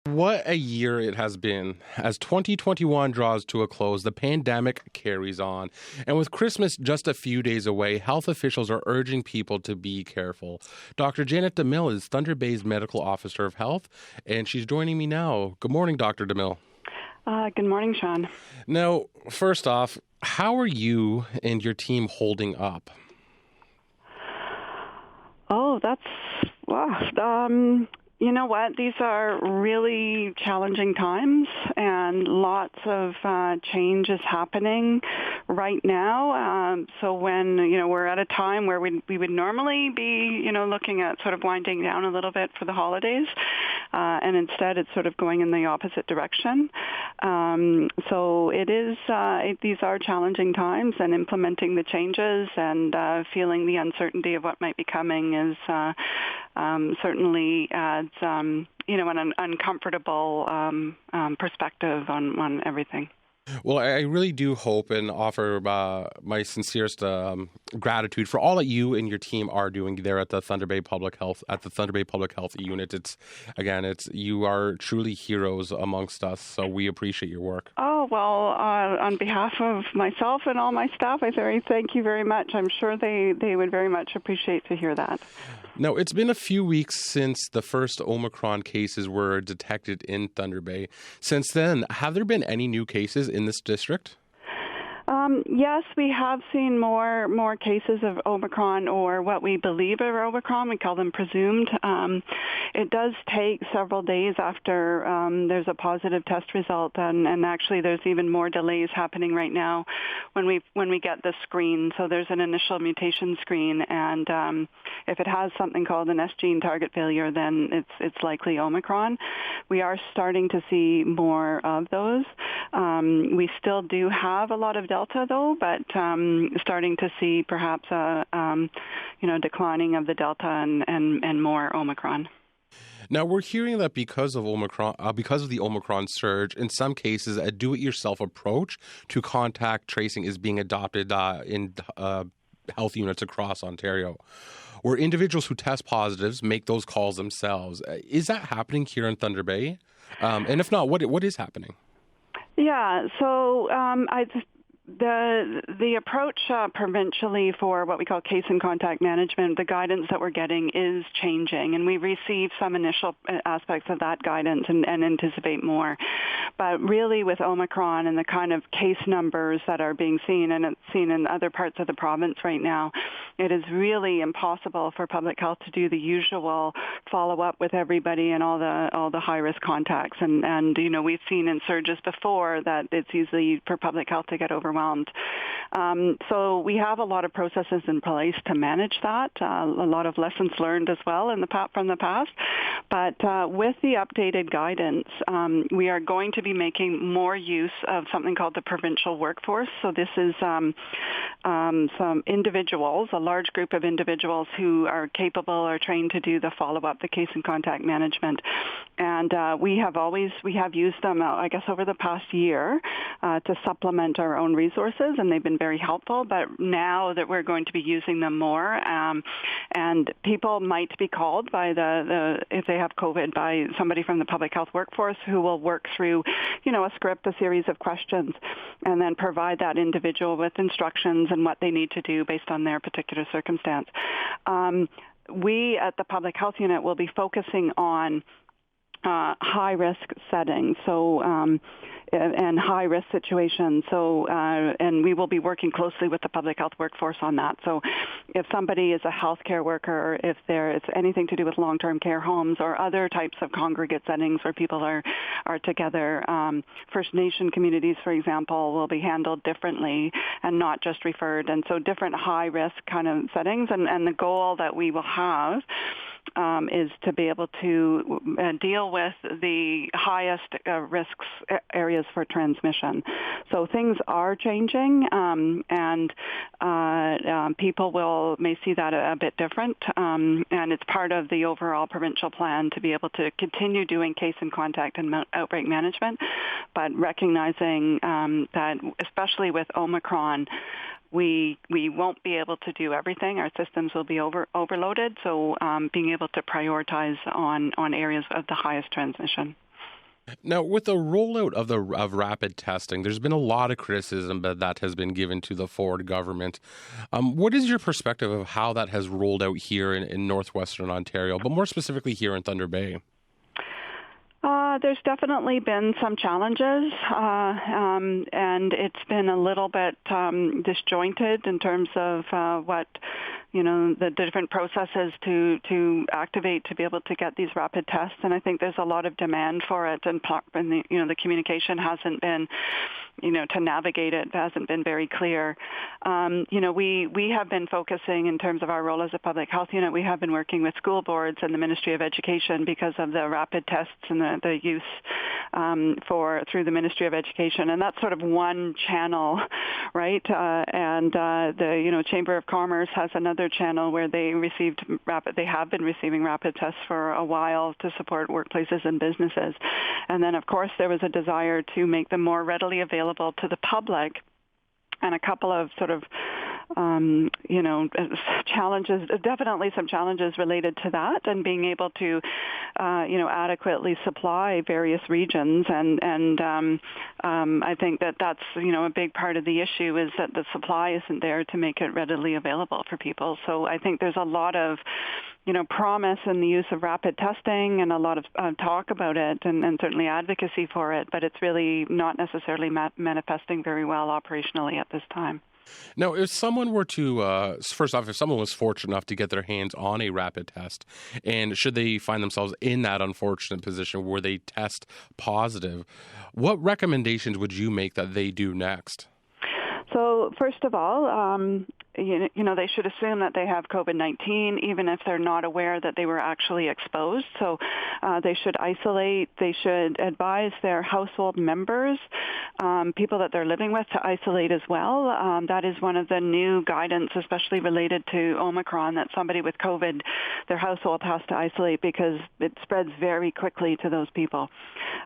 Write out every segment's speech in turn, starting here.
What a year it has been. As 2021 draws to a close, the pandemic carries on. And with Christmas just a few days away, health officials are urging people to be careful. Dr. Janet DeMille is Thunder Bay's Medical Officer of Health, and she's joining me now. Good morning, Dr. DeMille. Good morning, Sean. Now, first off, how are you and your team holding up? Oh, that's, you know what? These are really challenging times, and lots of change is happening right now. So when, we're at a time where we would normally be, looking at sort of winding down a little bit for the holidays, and instead it's sort of going in the opposite direction. So it is, these are challenging times, and implementing the changes and feeling the uncertainty of what might be coming is certainly adds, an uncomfortable perspective on everything. Well, I really do hope and offer my sincerest gratitude for all that you and your team are doing there at the Thunder Bay Public Health Unit. You are truly heroes amongst us, so we appreciate your work. Oh, well, on behalf of myself and all my staff, I say thank you very much. I'm sure they would very much appreciate to hear that. Now, it's been a few weeks since the first Omicron cases were detected in Thunder Bay. Since then, have there been any new cases in this district? Yes, we have seen more cases of Omicron, or what we believe are Omicron. We call them presumed. It does take several days after there's a positive test result, and actually there's even more delays happening right now when we get the screen. So there's an initial mutation screen, and if it has something called an S gene target failure, then it's likely Omicron. We are starting to see more of those. We still do have a lot of Delta, though, but starting to see perhaps a declining of the Delta and more Omicron. Now, we're hearing that because of the Omicron surge, in some cases, a do-it-yourself approach to contact tracing is being adopted in health units across Ontario, where individuals who test positives make those calls themselves. Is that happening here in Thunder Bay? And if not, what is happening? Yeah, so the approach provincially for what we call case and contact management, the guidance that we're getting is changing, and we received some initial aspects of that guidance and anticipate more. But really with Omicron and the kind of case numbers that are being seen, and it's seen in other parts of the province right now, it is really impossible for public health to do the usual follow-up with everybody and all the high-risk contacts. And we've seen in surges before that it's easy for public health to get overwhelmed. So we have a lot of processes in place to manage that, a lot of lessons learned as well from the past. But with the updated guidance, we are going to be making more use of something called the provincial workforce. So this is some individuals, a large group of individuals who are capable or trained to do the follow-up, the case and contact management. And we have used them, I guess, over the past year to supplement our own resources, and they've been very helpful. But now that we're going to be using them more, and people might be called by if they have COVID, by somebody from the public health workforce who will work through, a script, a series of questions, and then provide that individual with instructions and what they need to do based on their particular circumstance. We at the public health unit will be focusing on high-risk settings, and high-risk situations. So, and we will be working closely with the public health workforce on that. So, if somebody is a healthcare worker, if there is anything to do with long-term care homes or other types of congregate settings where people are together, First Nation communities, for example, will be handled differently and not just referred. And so, different high-risk kind of settings. And the goal that we will have is to be able to deal with the highest risks areas for transmission. So things are changing, and people may see that a bit different, and it's part of the overall provincial plan to be able to continue doing case and contact and outbreak management, but recognizing that especially with Omicron, we won't be able to do everything. Our systems will be overloaded, so being able to prioritize on areas of the highest transmission. Now, with the rollout of rapid testing, there's been a lot of criticism that has been given to the Ford government. What is your perspective of how that has rolled out here in northwestern Ontario, but more specifically here in Thunder Bay? There's definitely been some challenges, and it's been a little bit disjointed in terms of what the different processes to activate to be able to get these rapid tests. And I think there's a lot of demand for it, and the communication hasn't been, to navigate it hasn't been very clear. We have been focusing in terms of our role as a public health unit. We have been working with school boards and the Ministry of Education because of the rapid tests and the use through the Ministry of Education, and that's sort of one channel, right? And the Chamber of Commerce has another channel where they have been receiving rapid tests for a while to support workplaces and businesses. And then, of course, there was a desire to make them more readily available to the public, and a couple of sort of challenges, definitely some challenges related to that, and being able to, adequately supply various regions. And I think that's, a big part of the issue is that the supply isn't there to make it readily available for people. So I think there's a lot of, promise in the use of rapid testing and a lot of talk about it and certainly advocacy for it, but it's really not necessarily manifesting very well operationally at this time. Now, if someone were to, first off, if someone was fortunate enough to get their hands on a rapid test, and should they find themselves in that unfortunate position where they test positive, what recommendations would you make that they do next? So, first of all, they should assume that they have COVID-19, even if they're not aware that they were actually exposed. So they should isolate. They should advise their household members, people that they're living with, to isolate as well. That is one of the new guidance, especially related to Omicron, that somebody with COVID, their household has to isolate because it spreads very quickly to those people.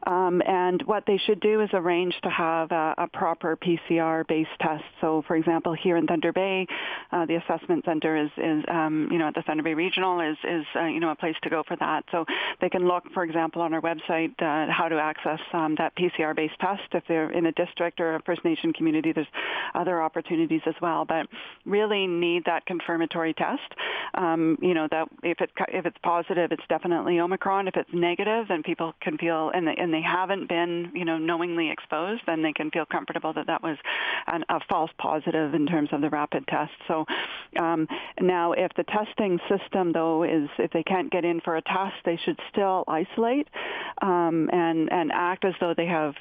And what they should do is arrange to have a proper PCR-based test. So, for example, here in Thunder Bay, the assessment center is at the Thunder Bay Regional is a place to go for that. So they can look, for example, on our website how to access that PCR-based test. If they're in a district or a First Nation community, there's other opportunities as well. But really need that confirmatory test. That if it's positive, it's definitely Omicron. If it's negative, then people can feel, and they haven't been knowingly exposed, then they can feel comfortable that was a false positive in terms of the rapid test. So now, if the testing system, though, is if they can't get in for a test, they should still isolate and act as though they have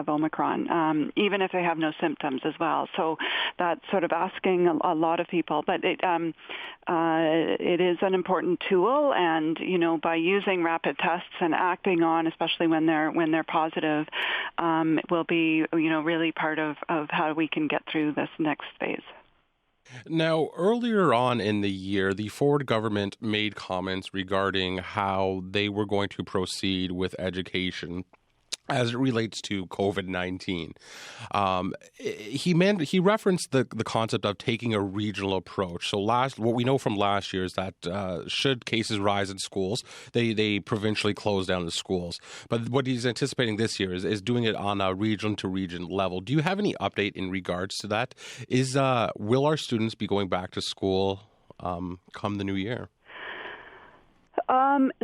Omicron, even if they have no symptoms as well. So that's sort of asking a lot of people, but it is an important tool, and by using rapid tests and acting on, especially when they're positive, will be really part of how we can get through this next phase. Now, earlier on in the year, the Ford government made comments regarding how they were going to proceed with education as it relates to COVID-19. He referenced the concept of taking a regional approach. So what we know from last year is that should cases rise in schools, they provincially close down the schools. But what he's anticipating this year is doing it on a region-to-region level. Do you have any update in regards to that? Will our students be going back to school come the new year?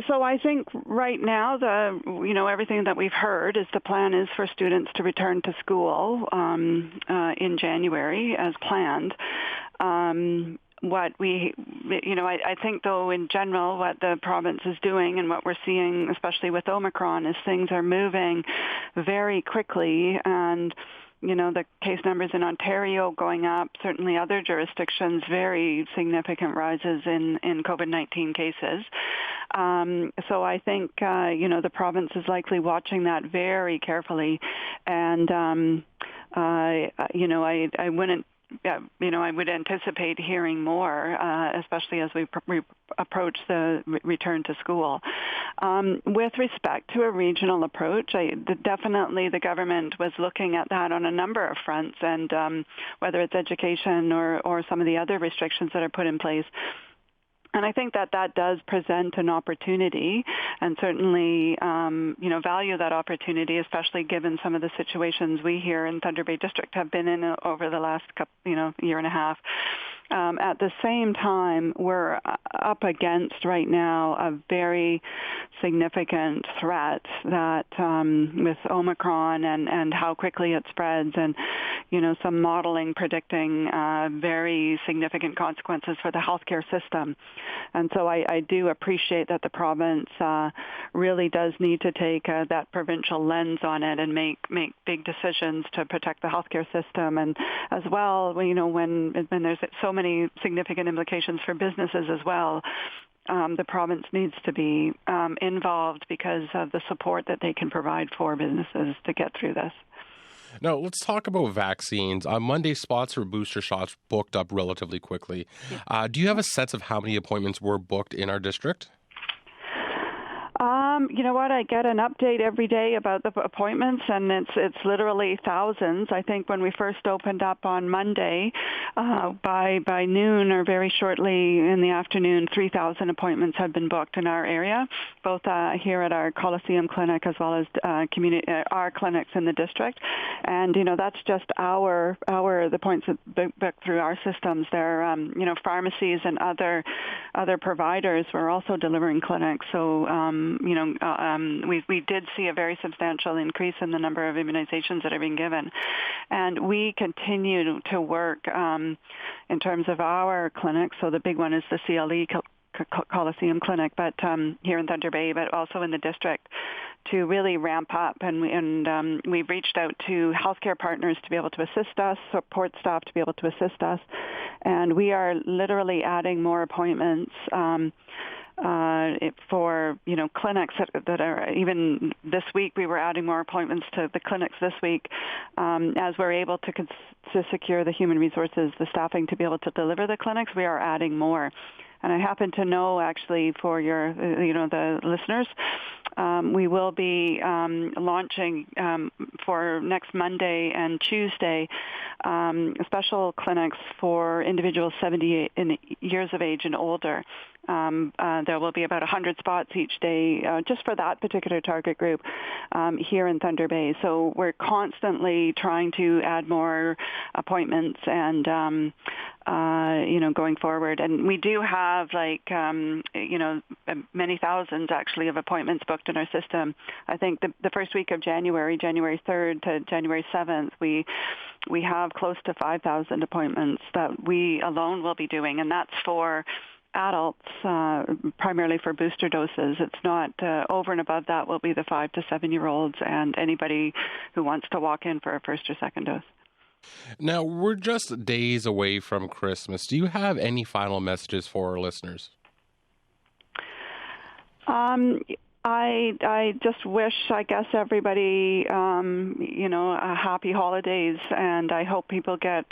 So I think right now everything that we've heard is the plan is for students to return to school in January as planned. I think, though, in general, what the province is doing and what we're seeing, especially with Omicron, is things are moving very quickly, and the case numbers in Ontario going up, certainly other jurisdictions, very significant rises in COVID-19 cases. So I think, the province is likely watching that very carefully. And, I wouldn't, I would anticipate hearing more, especially as we approach the return to school. With respect to a regional approach, definitely the government was looking at that on a number of fronts, and whether it's education or some of the other restrictions that are put in place. And I think that does present an opportunity, and certainly, value that opportunity, especially given some of the situations we here in Thunder Bay District have been in over the last year and a half. At the same time, we're up against right now a very significant threat that with Omicron and how quickly it spreads, and some modeling predicting very significant consequences for the healthcare system. And so I do appreciate that the province really does need to take that provincial lens on it and make big decisions to protect the healthcare system, and as well, when there's so many significant implications for businesses as well. The province needs to be involved because of the support that they can provide for businesses to get through this. Now, let's talk about vaccines. On Monday, spots for booster shots booked up relatively quickly. Yeah. Do you have a sense of how many appointments were booked in our district? You know what? I get an update every day about the appointments, and it's literally thousands. I think when we first opened up on Monday, by noon or very shortly in the afternoon, 3,000 appointments had been booked in our area, both here at our Coliseum Clinic as well as our clinics in the district. And that's just the points that booked through our systems. There, pharmacies and other providers were also delivering clinics. So we did see a very substantial increase in the number of immunizations that are being given. And we continue to work in terms of our clinics. So the big one is the CLE Coliseum Clinic, but here in Thunder Bay, but also in the district, to really ramp up. And we've reached out to healthcare partners to be able to assist us, support staff to be able to assist us. And we are literally adding more appointments for clinics that are, even this week we were adding more appointments to the clinics this week as we're able to secure the human resources, the staffing to be able to deliver the clinics. We are adding more. And I happen to know, actually, for the listeners, we will be launching for next Monday and Tuesday special clinics for individuals 70 years of age and older. There will be about 100 spots each day just for that particular target group here in Thunder Bay. So we're constantly trying to add more appointments and going forward. And we do have many thousands actually of appointments booked in our system. I think the first week of January 3rd to January 7th, we have close to 5,000 appointments that we alone will be doing, and that's for adults, primarily for booster doses. It's not over and above that will be the 5 to 7-year-olds and anybody who wants to walk in for a first or second dose. Now, we're just days away from Christmas. Do you have any final messages for our listeners? I just wish, I guess, everybody, a happy holidays, and I hope people get,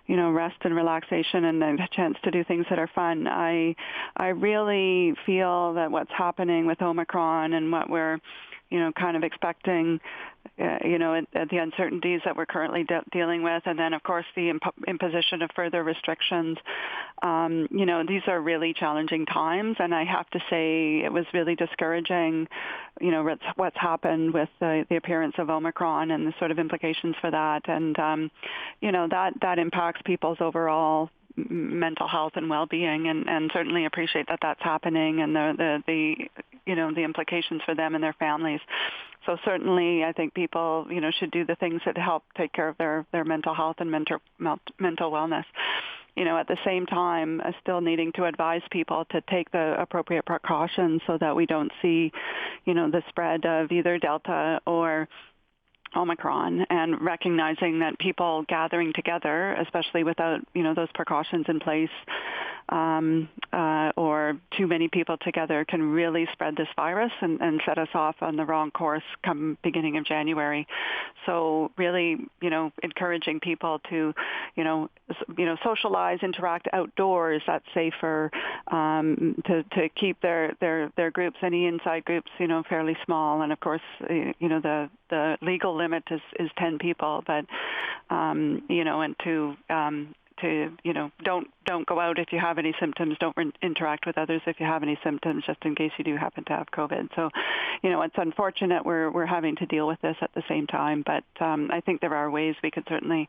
rest and relaxation and a chance to do things that are fun. I really feel that what's happening with Omicron and what we're, kind of expecting, at the uncertainties that we're currently dealing with, and then, of course, the imposition of further restrictions. These are really challenging times, and I have to say it was really discouraging, what's happened with the appearance of Omicron and the sort of implications for that. And, that impacts people's overall mental health and well-being, and certainly appreciate that that's happening, and the implications for them and their families. So certainly, I think people, should do the things that help take care of their mental health and mental wellness. At the same time, still needing to advise people to take the appropriate precautions so that we don't see, the spread of either Delta or Omicron, and recognizing that people gathering together, especially without, those precautions in place, or too many people together, can really spread this virus and set us off on the wrong course come beginning of January. So really, encouraging people to, socialize, interact outdoors. That's safer, to keep their groups, any inside groups, fairly small. And of course, the legal limit is 10 people, but, and to to, don't go out if you have any symptoms. Don't interact with others if you have any symptoms, just in case you do happen to have COVID. So, it's unfortunate we're having to deal with this at the same time, but I think there are ways we could certainly,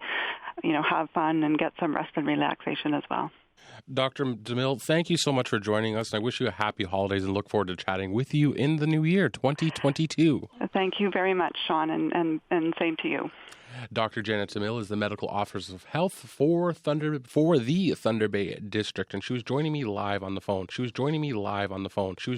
have fun and get some rest and relaxation as well. Dr. DeMille, thank you so much for joining us, and I wish you a happy holidays and look forward to chatting with you in the new year, 2022. Thank you very much, Sean, and same to you. Dr. Janet DeMille is the Medical Officer of Health for the Thunder Bay District, and she was joining me live on the phone.